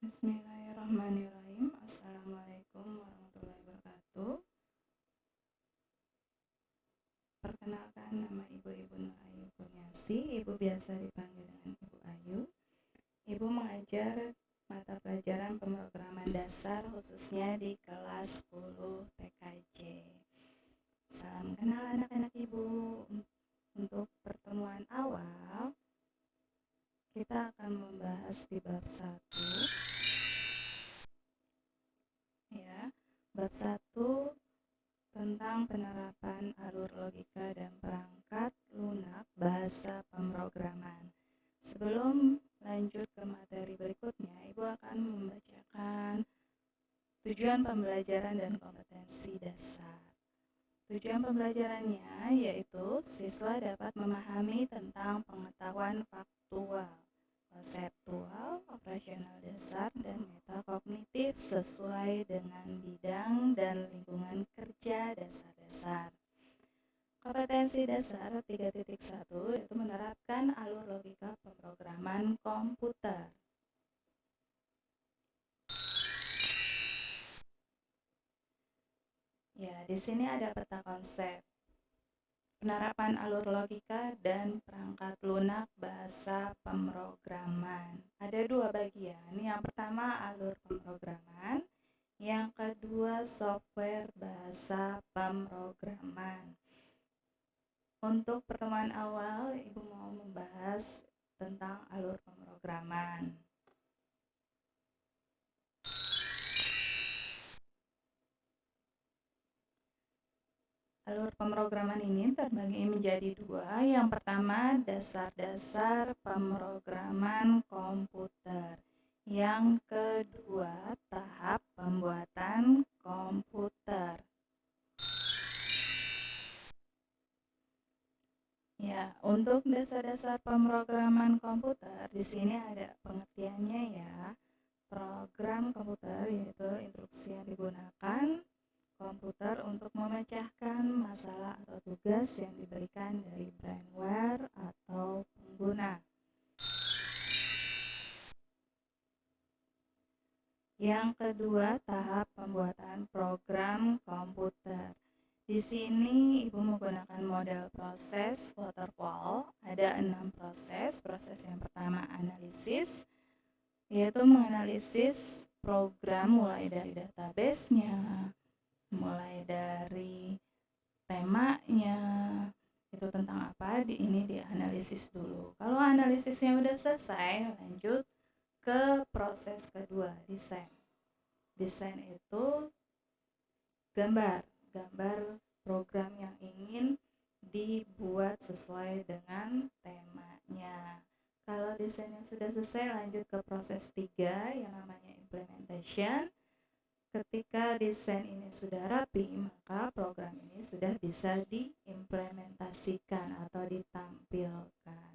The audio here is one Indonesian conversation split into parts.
Bismillahirrahmanirrahim. Assalamualaikum warahmatullahi wabarakatuh. Perkenalkan, nama Ibu Nur Ayu Kurniasi. Ibu biasa dipanggil dengan Ibu Ayu. Ibu mengajar mata pelajaran pemrograman dasar khususnya di kelas 10 TKJ. Salam kenal anak-anak Ibu. Untuk pertemuan awal, kita akan membahas di bab 1. Ya, bab 1 tentang penerapan alur logika dan perangkat lunak bahasa pemrograman. Sebelum lanjut ke materi berikutnya, Ibu akan membacakan tujuan pembelajaran dan kompetensi dasar. Tujuan pembelajarannya yaitu siswa dapat memahami tentang pengetahuan faktual, konseptual, operasional dasar, dan metakognitif sesuai dengan bidang dan lingkungan kerja dasar-dasar. Kompetensi dasar 3.1 yaitu menerapkan alur logika pemrograman komputer. Ya, di sini ada peta konsep penerapan alur logika dan perangkat lunak bahasa pemrograman. Ada 2 bagian. Yang pertama alur pemrograman, yang kedua software bahasa pemrograman. Untuk pertemuan awal, Ibu mau membahas tentang alur pemrograman. Alur pemrograman ini terbagi menjadi 2. Yang pertama, dasar-dasar pemrograman komputer. Yang kedua, tahap pembuatan komputer. Ya, untuk dasar-dasar pemrograman komputer, di sini ada pengertiannya ya. Program komputer yaitu instruksi yang digunakan komputer untuk memecahkan masalah atau tugas yang diberikan dari brainware atau pengguna. Yang kedua, tahap pembuatan program komputer. Di sini Ibu menggunakan model proses waterfall. Ada 6 proses. Proses yang pertama analisis, yaitu menganalisis program mulai dari database-nya, mulai dari temanya, itu tentang apa, ini dianalisis dulu. Kalau analisisnya udah selesai, lanjut ke proses kedua, desain. Desain itu gambar program yang ingin dibuat sesuai dengan temanya. Kalau desainnya sudah selesai, lanjut ke proses 3 yang namanya implementation. Ketika desain ini sudah rapi, maka program ini sudah bisa diimplementasikan atau ditampilkan.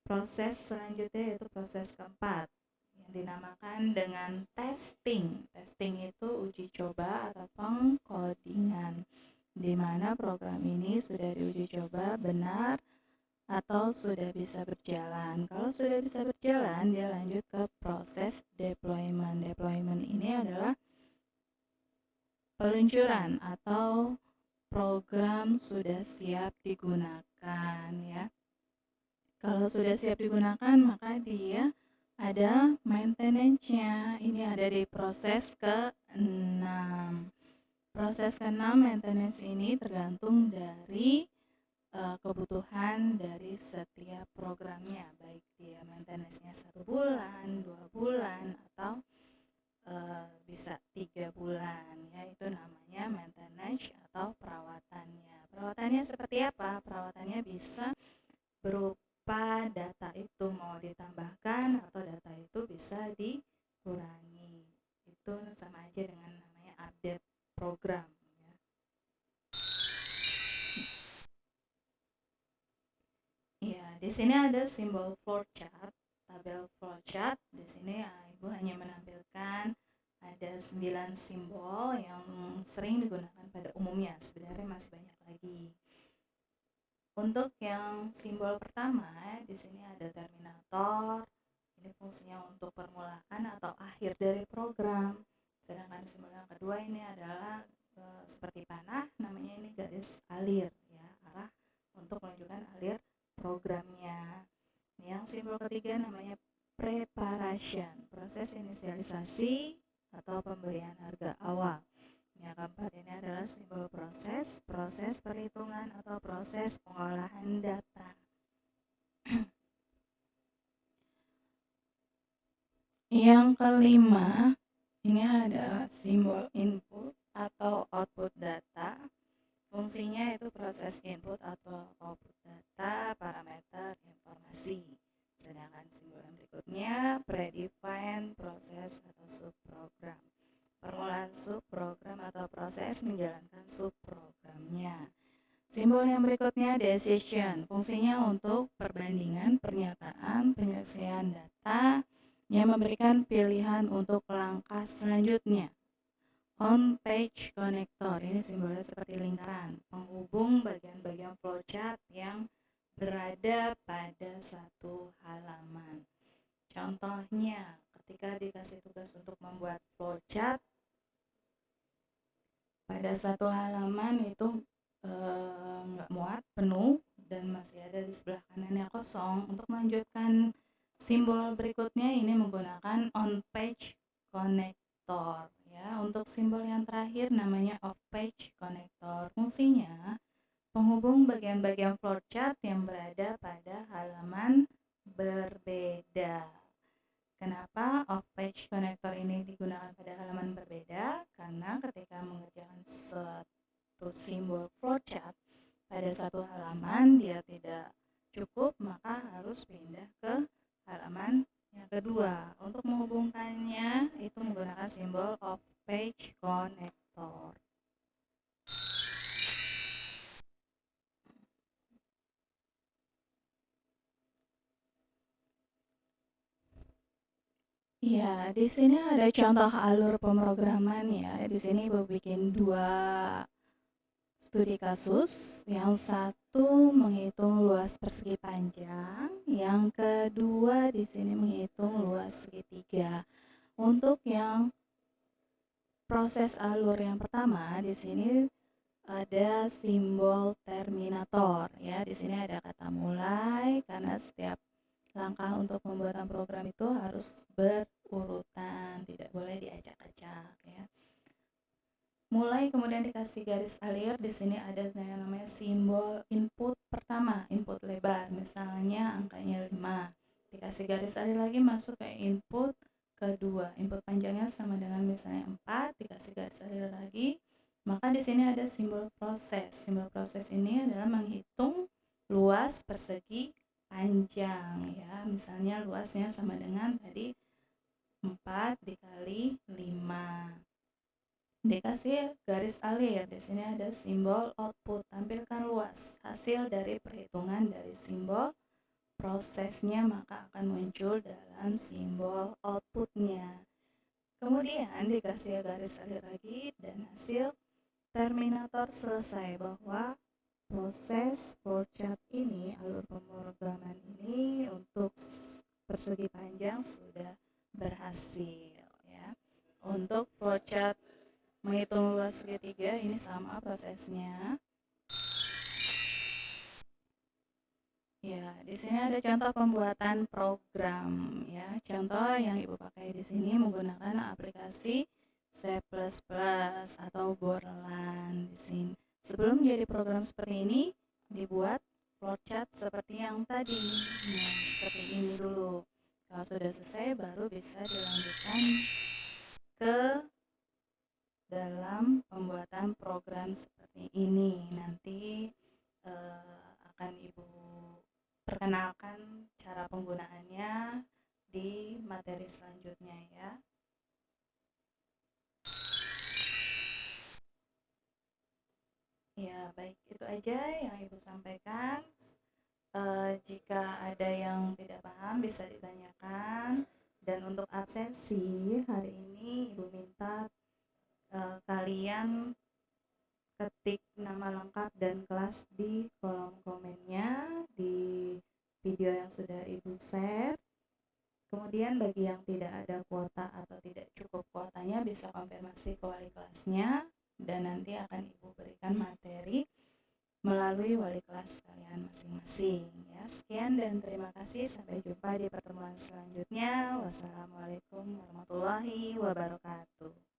Proses selanjutnya yaitu proses keempat yang dinamakan dengan testing. Testing itu uji coba atau pengkodingan, di mana program ini sudah diuji coba benar atau sudah bisa berjalan. Kalau sudah bisa berjalan, dia lanjut ke proses deployment. Deployment ini adalah peluncuran atau program sudah siap digunakan ya. Kalau sudah siap digunakan, maka dia ada maintenance-nya. Ini ada di proses ke-6. Proses ke-6 maintenance ini tergantung dari kebutuhan dari setiap programnya, baik dia maintenance-nya 1 bulan, 2 bulan, atau bisa 3 bulan ya. Itu namanya maintenance atau perawatannya. Perawatannya seperti apa? Perawatannya bisa berupa data itu mau ditambahkan atau data itu bisa dikurangi. Itu sama aja dengan namanya update program. Ya, di sini ada simbol flowchart, tabel flowchart. Di sini Ibu hanya menampilkan ada 9 simbol yang sering digunakan pada umumnya. Sebenarnya masih banyak lagi. Untuk yang simbol pertama, di sini ada terminator. ini fungsinya untuk permulaan atau akhir dari program. Sedangkan simbol yang kedua ini adalah seperti panah, namanya ini garis alir ya, arah untuk menunjukkan alir programnya. Yang simbol ketiga namanya preparation, proses inisialisasi atau pemberian harga awal. Yang keempat ini adalah simbol proses, proses perhitungan atau proses pengolahan data. Yang kelima, ini ada simbol input atau output data. Fungsinya itu proses input atau output data, parameter, informasi. Sedangkan simbol yang berikutnya predefined proses atau subprogram. Permulaan subprogram atau proses menjalankan subprogramnya. Simbol yang berikutnya decision. Fungsinya untuk perbandingan pernyataan penyelesaian data yang memberikan pilihan untuk langkah selanjutnya. On page connector, ini simbolnya seperti lingkaran, penghubung bagian-bagian flowchart yang berada pada satu halaman. Contohnya, ketika dikasih tugas untuk membuat flowchart pada satu halaman itu nggak muat, penuh, dan masih ada di sebelah kanannya kosong. Untuk melanjutkan simbol berikutnya ini menggunakan on page connector ya. Untuk simbol yang terakhir namanya off page connector. Fungsinya penghubung bagian-bagian flowchart yang berada pada halaman berbeda. Kenapa off page connector ini digunakan pada halaman berbeda? Karena ketika mengerjakan suatu simbol flowchart pada satu halaman dia tidak cukup, maka harus pindah ke halaman yang kedua. Untuk menghubungkannya itu menggunakan simbol off page connector. Ya, di sini ada contoh alur pemrograman ya. Di sini Ibu bikin 2 studi kasus. Yang satu menghitung luas persegi panjang, yang kedua di sini menghitung luas segitiga. Untuk yang proses alur yang pertama di sini ada simbol terminator ya. Di sini ada kata mulai karena setiap langkah untuk pembuatan program itu harus berurutan, tidak boleh diacak-acak ya. Mulai kemudian dikasih garis alir, di sini ada yang namanya simbol input pertama, input lebar, misalnya angkanya 5. Dikasih garis alir lagi masuk ke input kedua, input panjangnya sama dengan misalnya 4, dikasih garis alir lagi. Maka di sini ada simbol proses. Simbol proses ini adalah menghitung luas persegi panjang ya. Misalnya luasnya sama dengan tadi 4 dikali 5. Dikasih garis alir, di sini ada simbol output, tampilkan luas hasil dari perhitungan dari simbol prosesnya, maka akan muncul dalam simbol outputnya. Kemudian dikasih garis alir lagi dan hasil terminator selesai, bahwa proses flowchart ini, alur pemrograman ini untuk persegi panjang sudah berhasil ya. Untuk flowchart menghitung luas segitiga ini sama prosesnya. Ya, di sini ada contoh pembuatan program ya. Contoh yang Ibu pakai di sini menggunakan aplikasi C++ atau Borland di sini. Sebelum menjadi program seperti ini, dibuat flowchart seperti yang tadi. Nah, seperti ini dulu. Kalau sudah selesai baru bisa dilanjutkan ke dalam pembuatan program seperti ini. Nanti akan Ibu perkenalkan cara penggunaannya di materi selanjutnya ya. Ya, baik, itu aja yang Ibu sampaikan. Jika ada yang tidak paham bisa ditanyakan. Dan untuk absensi hari ini Ibu minta kalian ketik nama lengkap dan kelas di kolom komennya di video yang sudah Ibu share. Kemudian bagi yang tidak ada kuota atau tidak cukup kuotanya bisa konfirmasi ke wali kelasnya dan nanti akan Ibu berikan materi melalui wali kelas kalian masing-masing ya. Sekian dan terima kasih, sampai jumpa di pertemuan selanjutnya. Wassalamualaikum warahmatullahi wabarakatuh.